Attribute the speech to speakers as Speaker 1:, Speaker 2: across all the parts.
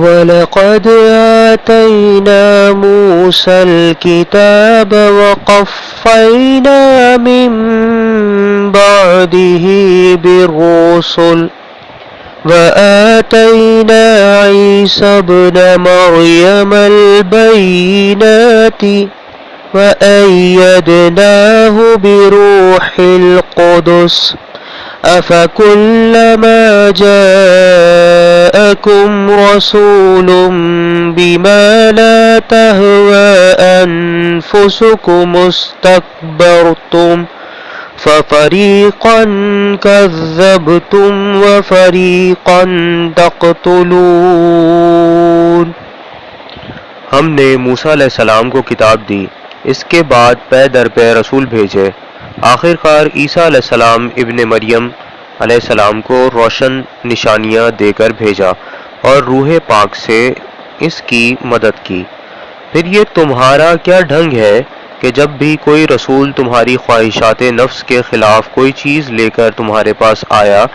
Speaker 1: وَلَقَدْ آتَيْنَا مُوسَى الْكِتَابَ وَقَفَّيْنَا مِن بَعْدِهِ بِالرُّسُلِ وَآتَيْنَا عِيسَى ابْنَ مَرْيَمَ الْبَيِّنَاتِ وَأَيَّدْنَاهُ بِرُوحِ الْقُدُسِ أَفَكُلَّمَا جَاءَكُمْ رَسُولٌ بِمَا لَا تَهْوَى أَنفُسُكُمُ اسْتَكْبَرْتُمْ فَفَرِيقًا كَذَّبْتُمْ وَفَرِيقًا تَقْتُلُونَ۔
Speaker 2: ہم نے موسیٰ علیہ السلام کو کتاب دی، اس کے بعد پے در پے رسول بھیجے، آخر کار عیسیٰ علیہ السلام ابن مریم علیہ السلام کو روشن نشانیاں دے کر بھیجا اور روح پاک سے اس کی مدد کی۔ پھر یہ تمہارا کیا ڈھنگ ہے کہ جب بھی کوئی رسول تمہاری خواہشات نفس کے خلاف کوئی چیز لے کر تمہارے پاس آیا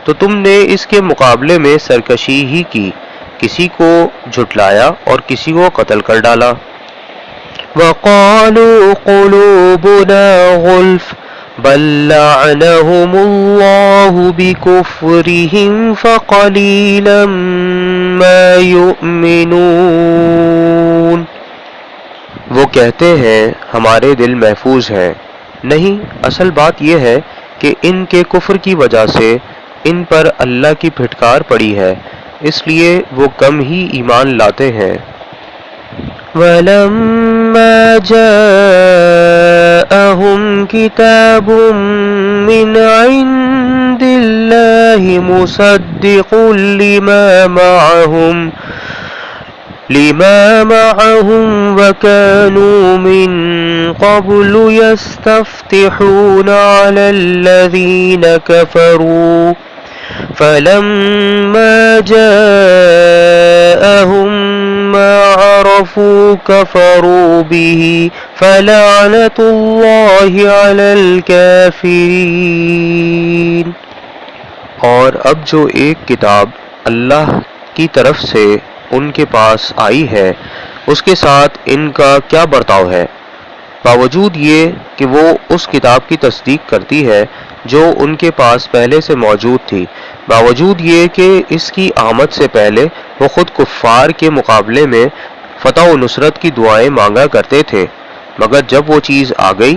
Speaker 2: تو تم نے اس کے مقابلے میں سرکشی ہی کی، کسی کو جھٹلایا اور کسی کو قتل کر ڈالا۔
Speaker 1: وَقَالُوا قُلُوبُنَا غُلْفٌ بَل لَّعَنَهُمُ اللَّهُ بِكُفْرِهِمْ فَقَلِيلًا مَّا يُؤْمِنُونَ۔
Speaker 2: وہ کہتے ہیں ہمارے دل محفوظ ہیں، نہیں، اصل بات یہ ہے کہ ان کے کفر کی وجہ سے ان پر اللہ کی پھٹکار پڑی ہے، اس لیے وہ کم ہی ایمان لاتے ہیں۔
Speaker 1: وَلَمَّا جَاءَهُمْ كِتَابٌ مِّنْ عِندِ اللَّهِ مُصَدِّقٌ لِمَا مَعَهُمْ وَكَانُوا مِن قَبْلُ يَسْتَفْتِحُونَ عَلَى الَّذِينَ كَفَرُوا فَلَمَّا جَاءَهُم مَّا عَرَفُوا كَفَرُوا بِهِ فَلَعْنَةُ اللَّهِ عَلَى الْكَافِرِينَ۔
Speaker 2: اور اب جو ایک کتاب اللہ کی طرف سے ان کے پاس آئی ہے اس کے ساتھ ان کا کیا برتاؤ ہے، باوجود یہ کہ وہ اس کتاب کی تصدیق کرتی ہے جو ان کے پاس پہلے سے موجود تھی، باوجود یہ کہ اس کی آمد سے پہلے وہ خود کفار کے مقابلے میں فتح و نصرت کی دعائیں مانگا کرتے تھے، مگر جب وہ چیز آ گئی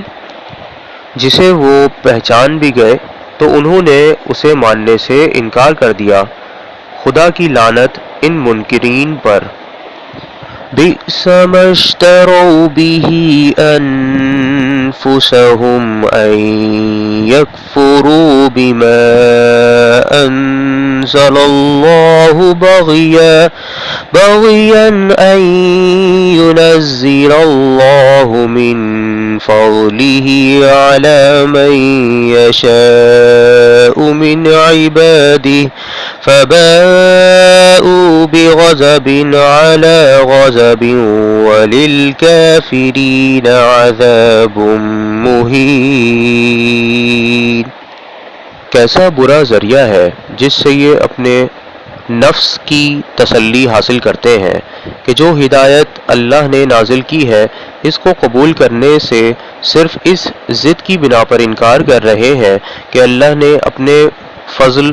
Speaker 2: جسے وہ پہچان بھی گئے تو انہوں نے اسے ماننے سے انکار کر دیا۔ خدا کی لعنت ان منکرین پر۔
Speaker 1: بئس ما اشتروا به أنفسهم أن يكفروا بما أنزل الله بغيا أن ينزل الله من فضله على من يشاء من عباده فباءوا بغضب على غضب وللكافرين عذاب مہین۔
Speaker 2: کیسا برا ذریعہ ہے جس سے یہ اپنے نفس کی تسلی حاصل کرتے ہیں کہ جو ہدایت اللہ نے نازل کی ہے اس کو قبول کرنے سے صرف اس ضد کی بنا پر انکار کر رہے ہیں کہ اللہ نے اپنے فضل،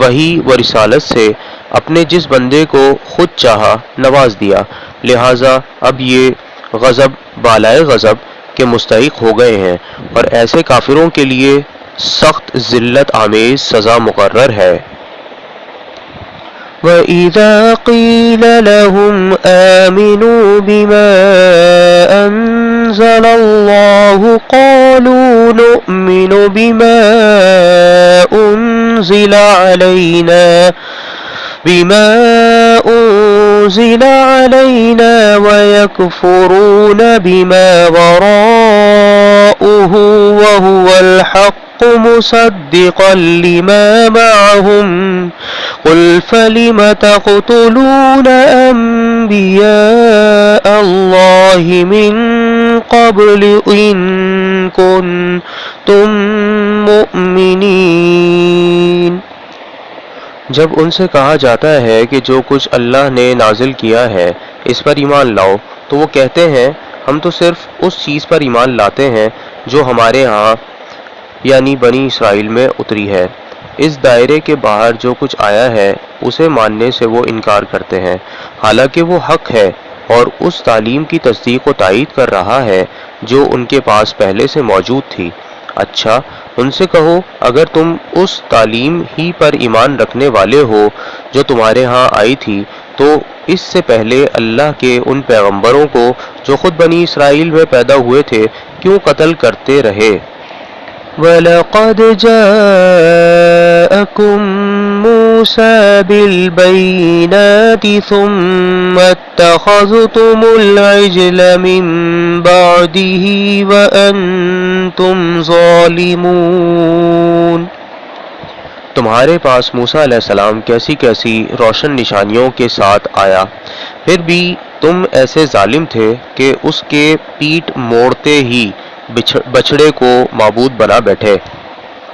Speaker 2: وحی و رسالت سے اپنے جس بندے کو خود چاہا نواز دیا، لہٰذا اب یہ غضب بالائے غضب کے مستحق ہو گئے ہیں اور ایسے کافروں کے لیے سخت ذلت آمیز سزا مقرر ہے۔
Speaker 1: وَإِذَا قِيلَ لَهُمْ آمِنُوا بِمَا أَنزَلَ اللَّهُ قَالُوا نُؤْمِنُ بِمَا أُنزِلَ عَلَيْنَا وَيَكْفُرُونَ بِمَا وَرَاءَهُ وَهُوَ الْحَقُّ مُصَدِّقًا لِمَا مَعَهُمْ قُلْ فَلِمَ تَقْتُلُونَ أَنبِيَاءَ اللَّهِ مِن قَبْلِ إِن كُنتُم مُّؤْمِنِينَ۔
Speaker 2: جب ان سے کہا جاتا ہے کہ جو کچھ اللہ نے نازل کیا ہے اس پر ایمان لاؤ تو وہ کہتے ہیں ہم تو صرف اس چیز پر ایمان لاتے ہیں جو ہمارے ہاں یعنی بنی اسرائیل میں اتری ہے۔ اس دائرے کے باہر جو کچھ آیا ہے اسے ماننے سے وہ انکار کرتے ہیں، حالانکہ وہ حق ہے اور اس تعلیم کی تصدیق و تائید کر رہا ہے جو ان کے پاس پہلے سے موجود تھی۔ اچھا ان سے کہو اگر تم اس تعلیم ہی پر ایمان رکھنے والے ہو جو تمہارے ہاں آئی تھی تو اس سے پہلے اللہ کے ان پیغمبروں کو جو خود بنی اسرائیل میں پیدا ہوئے تھے کیوں قتل کرتے رہے؟
Speaker 1: وَلَقَدْ جَاءَكُم مُوسَىٰ بِالْبَيِّنَاتِ ثُمَّ اتَّخَذْتُمُ الْعِجْلَ مِن بَعْدِهِ وَأَنتُمْ ظَالِمُونَ۔
Speaker 2: تمہارے پاس موسیٰ علیہ السلام کیسی کیسی روشن نشانیوں کے ساتھ آیا، پھر بھی تم ایسے ظالم تھے کہ اس کے پیٹ موڑتے ہی بچڑے کو معبود بنا بیٹھے۔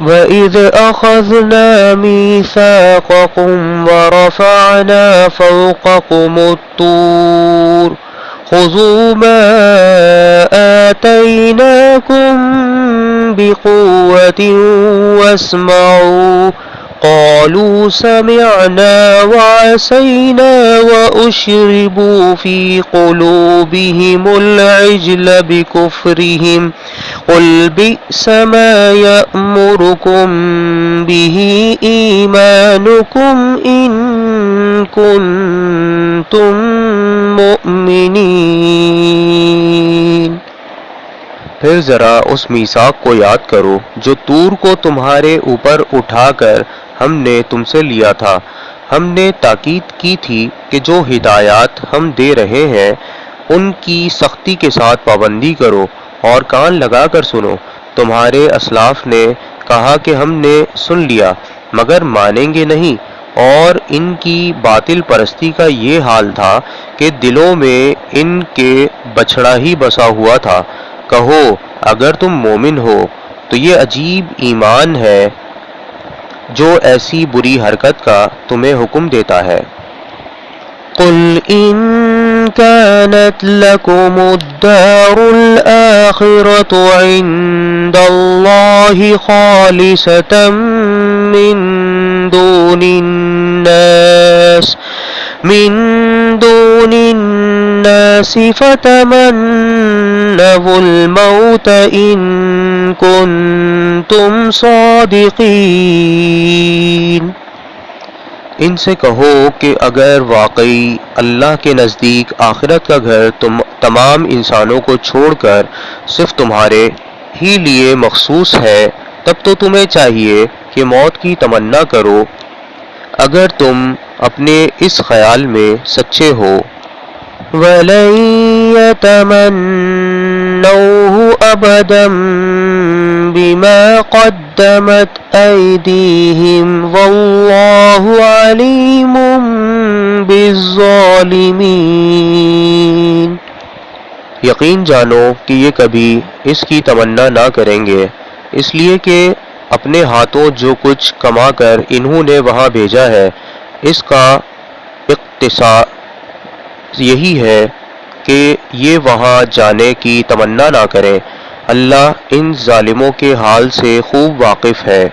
Speaker 1: وَإِذْ أَخَذْنَا مِيثَاقَكُمْ وَرَفَعْنَا فَوْقَكُمُ الطُّورَ خُذُوا مَا آتَيْنَاكُمْ بِقُوَّةٍ وَاسْمَعُوا قَالُوا سَمِعْنَا وَعَصَيْنَا وَأُشْرِبُوا فِي قُلُوبِهِمُ الْعِجْلَ بِكُفْرِهِمْ قُلْ بِئْسَ مَا يَأْمُرُكُمْ بِهِ إِيمَانُكُمْ إِن كُنتُم مُّؤْمِنِينَ۔
Speaker 2: پھر ذرا اس میثاق کو یاد کرو جو طور کو تمہارے اوپر اٹھا کر ہم نے تم سے لیا تھا۔ ہم نے تاکید کی تھی کہ جو ہدایات ہم دے رہے ہیں ان کی سختی کے ساتھ پابندی کرو اور کان لگا کر سنو۔ تمہارے اسلاف نے کہا کہ ہم نے سن لیا مگر مانیں گے نہیں، اور ان کی باطل پرستی کا یہ حال تھا کہ دلوں میں ان کے بچھڑا ہی بسا ہوا تھا۔ کہو اگر تم مومن ہو تو یہ عجیب ایمان ہے جو ایسی بری حرکت کا تمہیں حکم دیتا ہے۔
Speaker 1: قُلْ إِن كَانَتْ لَكُمُ الدَّارُ الْآخِرَةُ عِندَ اللَّهِ خَالِصَةً مِّن دُونِ النَّاسِ فَتَمَنَّوُا الْمَوْتَ إِن كُنتُمْ صَادِقِينَ۔
Speaker 2: ان سے کہو کہ اگر واقعی اللہ کے نزدیک آخرت کا گھر تمام انسانوں کو چھوڑ کر صرف تمہارے ہی لیے مخصوص ہے تب تو تمہیں چاہیے کہ موت کی تمنا کرو اگر تم اپنے اس خیال میں سچے ہو۔
Speaker 1: وَلَن يَتَمَنَّوْهُ أَبَدًا بِمَا قَدَّمَتْ أَيْدِيهِمْ وَاللَّهُ عَلِيمٌ بِالظَّالِمِينَ۔
Speaker 2: یقین جانو کہ یہ کبھی اس کی تمنا نہ کریں گے، اس لیے کہ اپنے ہاتھوں جو کچھ کما کر انہوں نے وہاں بھیجا ہے اس کا اقتضا یہی ہے کہ یہ وہاں جانے کی تمنا نہ کریں۔ اللہ ان ظالموں کے حال سے خوب واقف ہے۔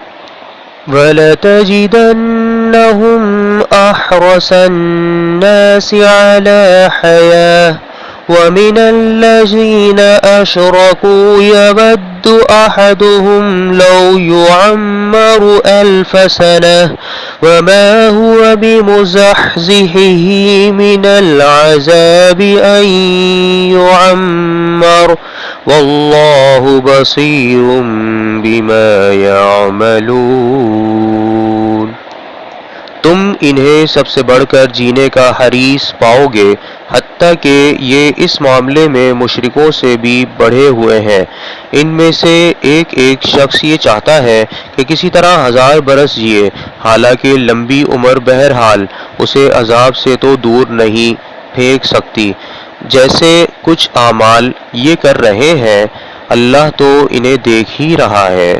Speaker 1: وَلَتَجِدَنَّهُمْ أَحْرَصَ النَّاسِ عَلَى حَيَاةٍ وَمِنَ الَّذِينَ أَشْرَكُوا يَوَدُّ أَحَدُهُمْ لَوْ يُعَمَّرُ أَلْفَ سَنَةٍ وَمَا هُوَ بِمُزَحْزِحِهِ مِنَ الْعَذَابِ أَن يُعَمَّرَ وَاللَّهُ بَصِيرٌ بِمَا يَعْمَلُونَ۔
Speaker 2: تم انہیں سب سے بڑھ کر جینے کا حریص پاؤ گے، حتیٰ کہ یہ اس معاملے میں مشرکوں سے بھی بڑھے ہوئے ہیں۔ ان میں سے ایک ایک شخص یہ چاہتا ہے کہ کسی طرح 1000 برس جیے، حالانکہ لمبی عمر بہرحال اسے عذاب سے تو دور نہیں پھینک سکتی۔ جیسے کچھ اعمال یہ کر رہے ہیں اللہ تو انہیں دیکھ ہی رہا ہے۔